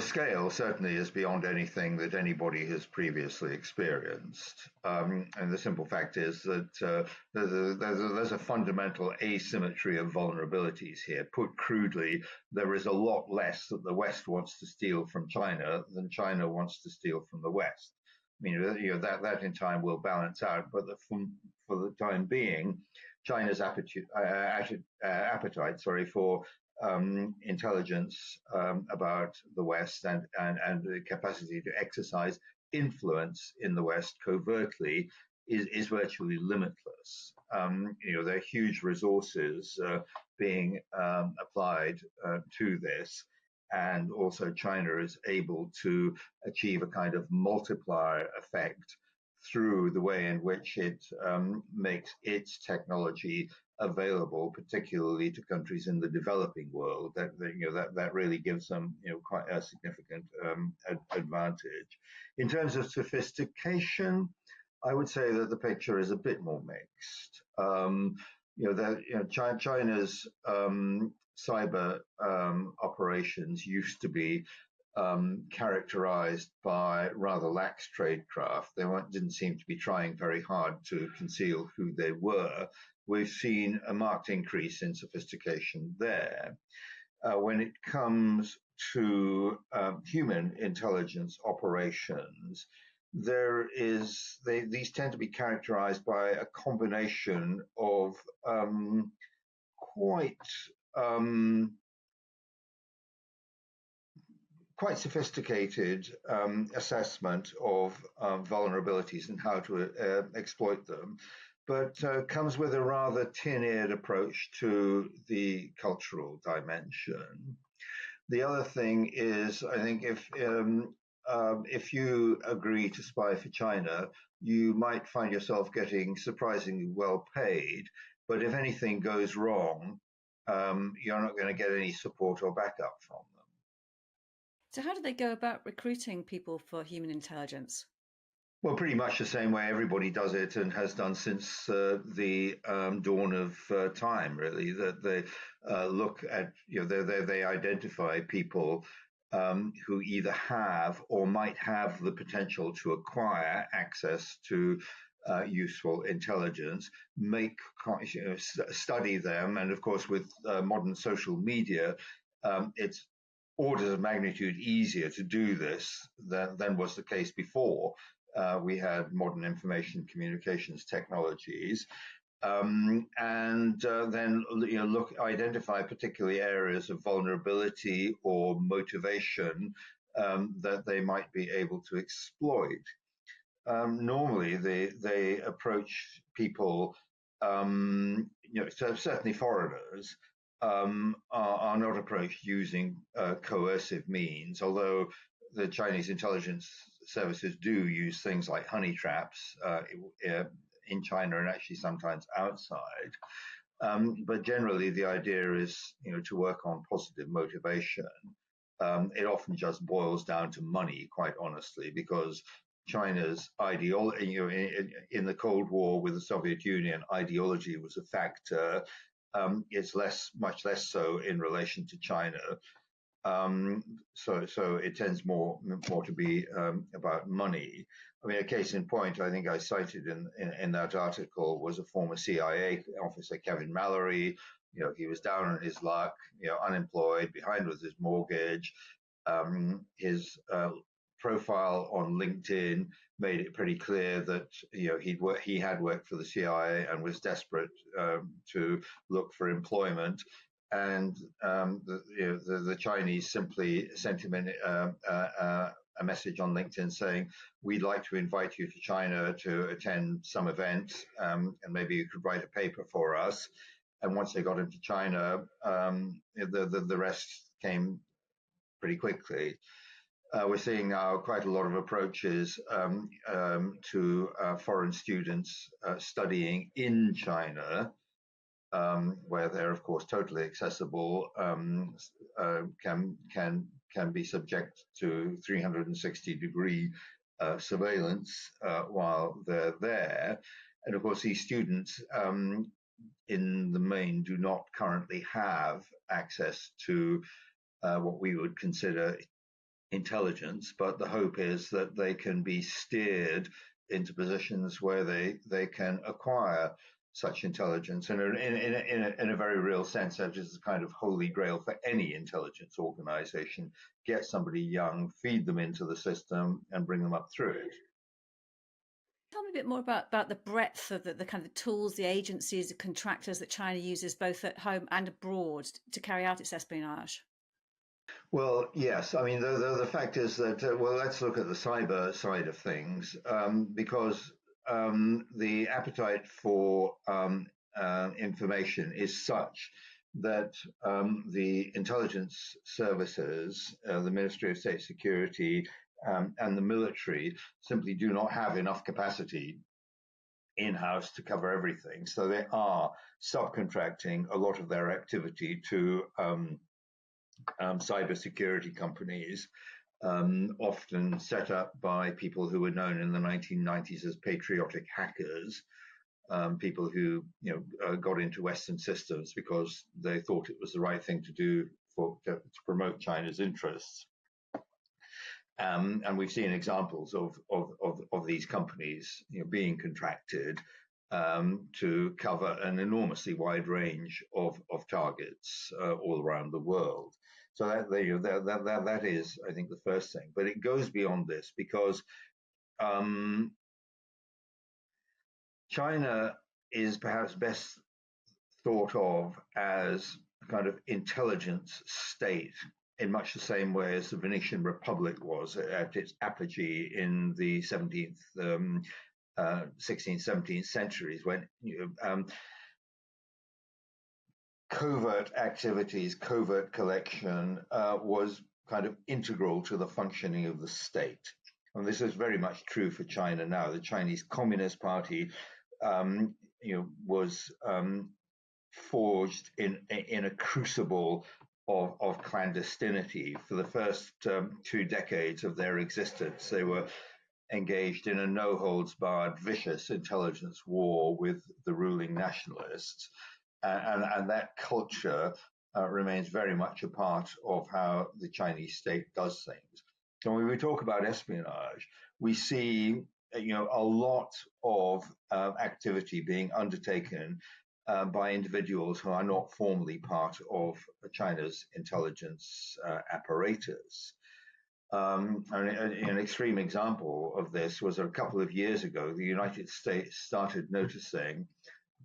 scale certainly is beyond anything that anybody has previously experienced. And the simple fact is that there's a fundamental asymmetry of vulnerabilities here. Put crudely, there is a lot less that the West wants to steal from China than China wants to steal from the West. I mean, that in time will balance out, but for the time being, China's appetite, for intelligence about the West and the capacity to exercise influence in the West covertly is virtually limitless. There are huge resources being applied to this, and also China is able to achieve a kind of multiplier effect through the way in which it makes its technology available, particularly to countries in the developing world. That really gives them quite a significant advantage. In terms of sophistication, I would say that the picture is a bit more mixed. China's cyber operations used to be characterized by rather lax tradecraft. They didn't seem to be trying very hard to conceal who they were. We've seen a marked increase in sophistication there. When it comes to human intelligence operations, these tend to be characterized by a combination of quite sophisticated assessment of vulnerabilities and how to exploit them, but comes with a rather tin-eared approach to the cultural dimension. The other thing is, I think if you agree to spy for China, you might find yourself getting surprisingly well paid, but if anything goes wrong, you're not going to get any support or backup from them. So how do they go about recruiting people for human intelligence? Well, pretty much the same way everybody does it and has done since the dawn of time, really. That they look at, they identify people who either have or might have the potential to acquire access to useful intelligence, study them, and of course, with modern social media, it's orders of magnitude easier to do this than was the case before. We had modern information communications technologies, and then identify particularly areas of vulnerability or motivation that they might be able to exploit. Normally, they approach people, certainly foreigners, are not approached using coercive means, although the Chinese intelligence services do use things like honey traps in China and actually sometimes outside. But generally, the idea is, to work on positive motivation. It often just boils down to money, quite honestly, because China's ideology, in the Cold War with the Soviet Union, ideology was a factor. It's much less so in relation to China. So it tends more to be about money. I mean, a case in point, I think I cited in that article, was a former CIA officer, Kevin Mallory. He was down on his luck, unemployed, behind with his mortgage. His profile on LinkedIn made it pretty clear that he had worked for the CIA and was desperate to look for employment. And the Chinese simply sent him a message on LinkedIn saying, "We'd like to invite you to China to attend some event, and maybe you could write a paper for us." And once they got him to China, the rest came pretty quickly. We're seeing now quite a lot of approaches to foreign students studying in China, where they're of course totally accessible, can be subject to 360-degree surveillance while they're there. And of course, these students in the main do not currently have access to what we would consider intelligence, but the hope is that they can be steered into positions where they can acquire such intelligence. And in a very real sense, that is the kind of holy grail for any intelligence organization. Get somebody young, feed them into the system, and bring them up through it. Tell me a bit more about the breadth of the kind of tools, the agencies, the contractors that China uses both at home and abroad to carry out its espionage. Well, yes. I mean, the fact is that, well, let's look at the cyber side of things, because the appetite for information is such that the intelligence services, the Ministry of State Security, and the military simply do not have enough capacity in-house to cover everything. So they are subcontracting a lot of their activity to cybersecurity companies, often set up by people who were known in the 1990s as patriotic hackers, people who got into Western systems because they thought it was the right thing to do to promote China's interests. And we've seen examples of these companies being contracted to cover an enormously wide range of targets all around the world. So that is, I think, the first thing. But it goes beyond this because China is perhaps best thought of as a kind of intelligence state in much the same way as the Venetian Republic was at its apogee in the 16th, 17th centuries, when covert activities, covert collection was kind of integral to the functioning of the state. And this is very much true for China now. The Chinese Communist Party was forged in a crucible of clandestinity. For the first 2 decades of their existence, they were engaged in a no-holds-barred, vicious intelligence war with the ruling nationalists. And that culture remains very much a part of how the Chinese state does things. So when we talk about espionage, we see a lot of activity being undertaken by individuals who are not formally part of China's intelligence apparatus. An extreme example of this was a couple of years ago, the United States started noticing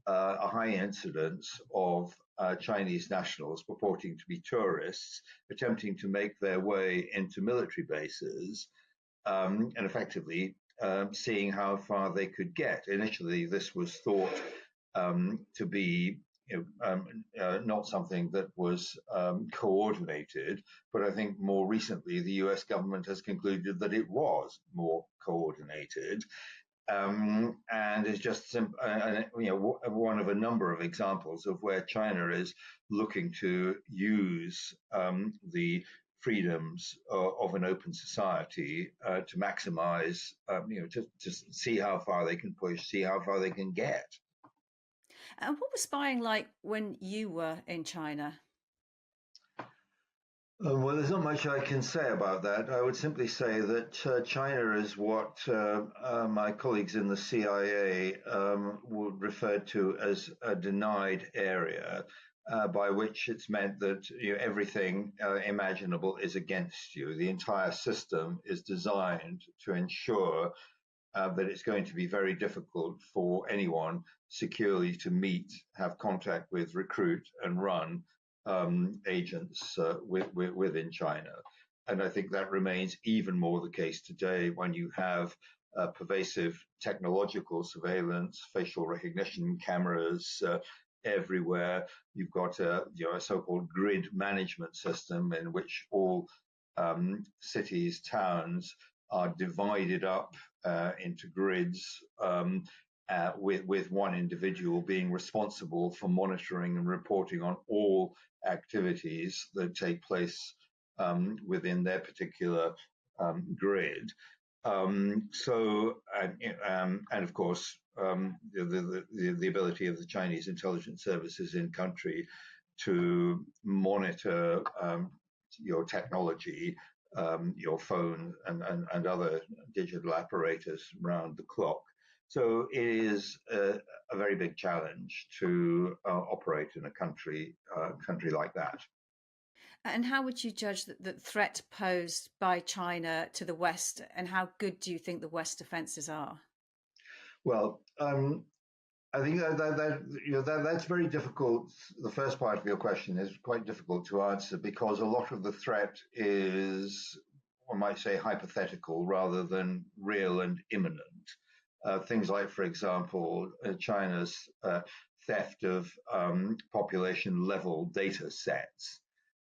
a high incidence of Chinese nationals purporting to be tourists attempting to make their way into military bases and effectively seeing how far they could get. Initially, this was thought to be not something that was coordinated, but I think more recently the US government has concluded that it was more coordinated. And is just one of a number of examples of where China is looking to use the freedoms of an open society to maximize, to see how far they can push, see how far they can get. And what was spying like when you were in China? Well, there's not much I can say about that. I would simply say that China is what my colleagues in the CIA would refer to as a denied area, by which it's meant that everything imaginable is against you. The entire system is designed to ensure that it's going to be very difficult for anyone securely to meet, have contact with, recruit, and run agents within China. And I think that remains even more the case today when you have pervasive technological surveillance, facial recognition cameras everywhere. You've got a so-called grid management system in which all cities, towns are divided up into grids, with one individual being responsible for monitoring and reporting on all activities that take place within their particular grid. And of course, the ability of the Chinese intelligence services in country to monitor your technology your phone and other digital apparatus round the clock. So it is a very big challenge to operate in a country like that. And how would you judge the threat posed by China to the West, and how good do you think the West defences are? Well, I think that's very difficult. The first part of your question is quite difficult to answer because a lot of the threat is, one might say, hypothetical rather than real and imminent. Things like, for example, China's theft of population level data sets.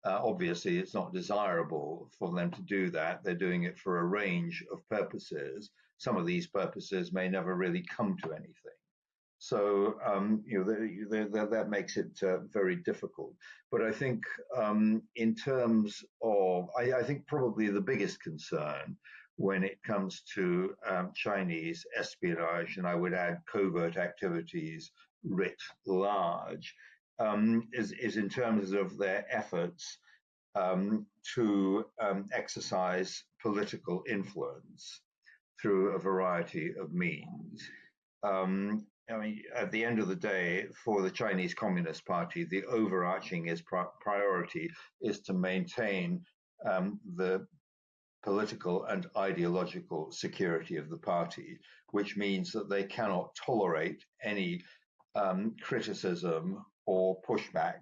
Obviously, it's not desirable for them to do that. They're doing it for a range of purposes. Some of these purposes may never really come to anything. So that makes it very difficult. But I think in terms of, I think probably the biggest concern when it comes to Chinese espionage, and I would add covert activities writ large, is in terms of their efforts to exercise political influence through a variety of means. I mean, at the end of the day, for the Chinese Communist Party, the overarching priority is to maintain the political and ideological security of the party, which means that they cannot tolerate any criticism or pushback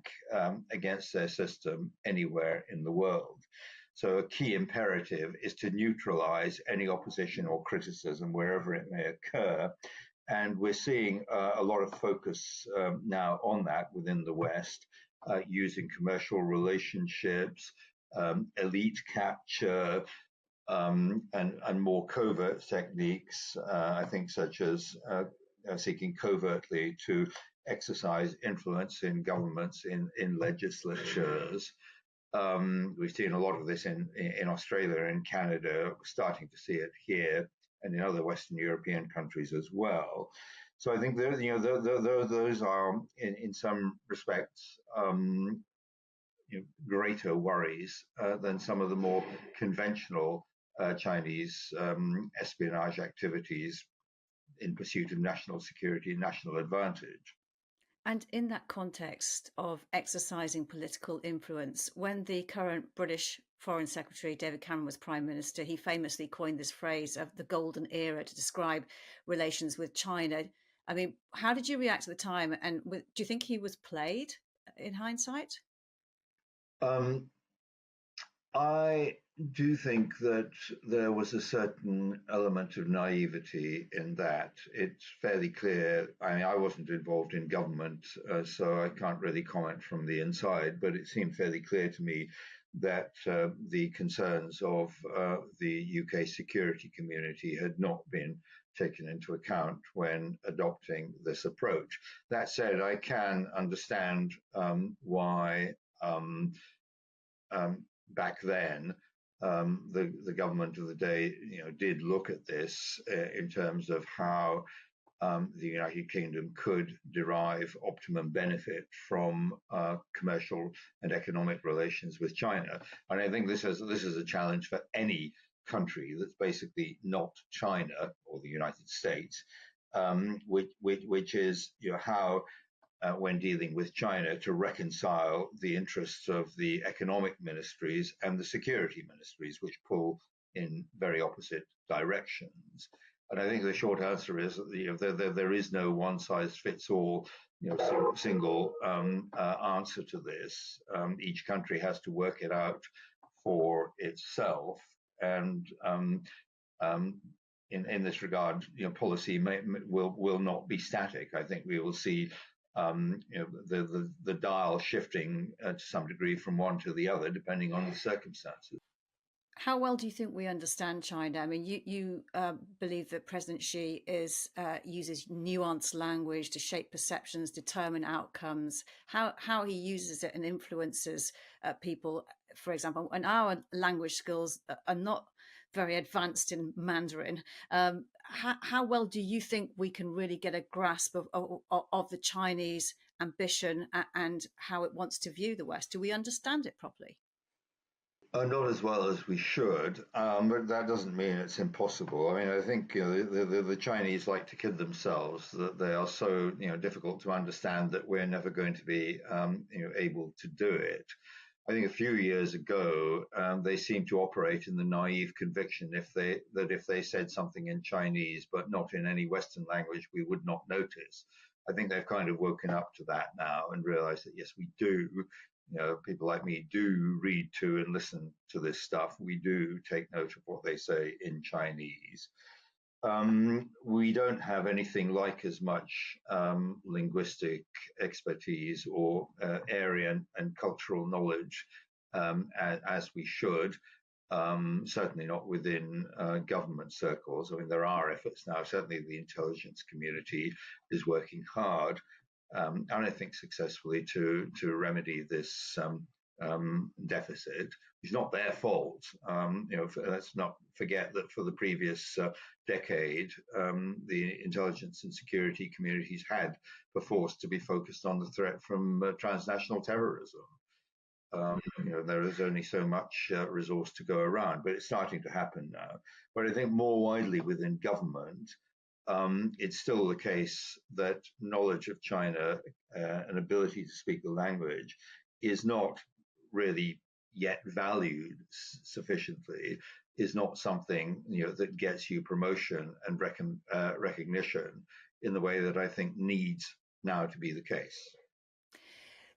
against their system anywhere in the world. So a key imperative is to neutralize any opposition or criticism wherever it may occur. And we're seeing a lot of focus now on that within the West, using commercial relationships, elite capture, and more covert techniques, I think, such as seeking covertly to exercise influence in governments, in legislatures. We've seen a lot of this in Australia and Canada. We're starting to see it here and in other Western European countries as well. So I think those are, in some respects, greater worries than some of the more conventional Chinese espionage activities in pursuit of national security and national advantage. And in that context of exercising political influence, when the current British Foreign Secretary David Cameron was Prime Minister, he famously coined this phrase of the golden era to describe relations with China. I mean, how did you react at the time? And do you think he was played in hindsight? I do think that there was a certain element of naivety in that. It's fairly clear. I mean, I wasn't involved in government, so I can't really comment from the inside, but it seemed fairly clear to me that the concerns of the UK security community had not been taken into account when adopting this approach. That said, I can understand why back then the government of the day did look at this in terms of how the United Kingdom could derive optimum benefit from commercial and economic relations with China. And I think this is a challenge for any country that's basically not China or the United States, which is how when dealing with China, to reconcile the interests of the economic ministries and the security ministries, which pull in very opposite directions. And I think the short answer is that there is no one-size-fits-all single answer to this. Each country has to work it out for itself. And in this regard, policy will not be static. I think we will see the dial shifting to some degree from one to the other, depending on the circumstances. How well do you think we understand China? I mean, you believe that President Xi uses nuanced language to shape perceptions, determine outcomes. How he uses it and influences people, for example, and our language skills are not very advanced in Mandarin. How well do you think we can really get a grasp of the Chinese ambition and how it wants to view the West? Do we understand it properly? Not as well as we should, but that doesn't mean it's impossible. I mean, I think the Chinese like to kid themselves that they are so difficult to understand that we're never going to be able to do it. I think a few years ago they seemed to operate in the naive conviction if they said something in Chinese but not in any Western language, we would not notice. I think they've kind of woken up to that now and realized that yes, we do. People like me do read to and listen to this stuff. We do take note of what they say in Chinese. We don't have anything like as much linguistic expertise or area and cultural knowledge as we should. Certainly not within government circles. I mean, there are efforts now. Certainly, the intelligence community is working hard, and I think successfully, to remedy this deficit. It's not their fault. Let's not forget that for the previous decade, the intelligence and security communities had perforce to be focused on the threat from transnational terrorism. There is only so much resource to go around, but it's starting to happen now. But I think more widely within government, it's still the case that knowledge of China and ability to speak the language is not really yet valued sufficiently, is not something that gets you promotion and recognition in the way that I think needs now to be the case.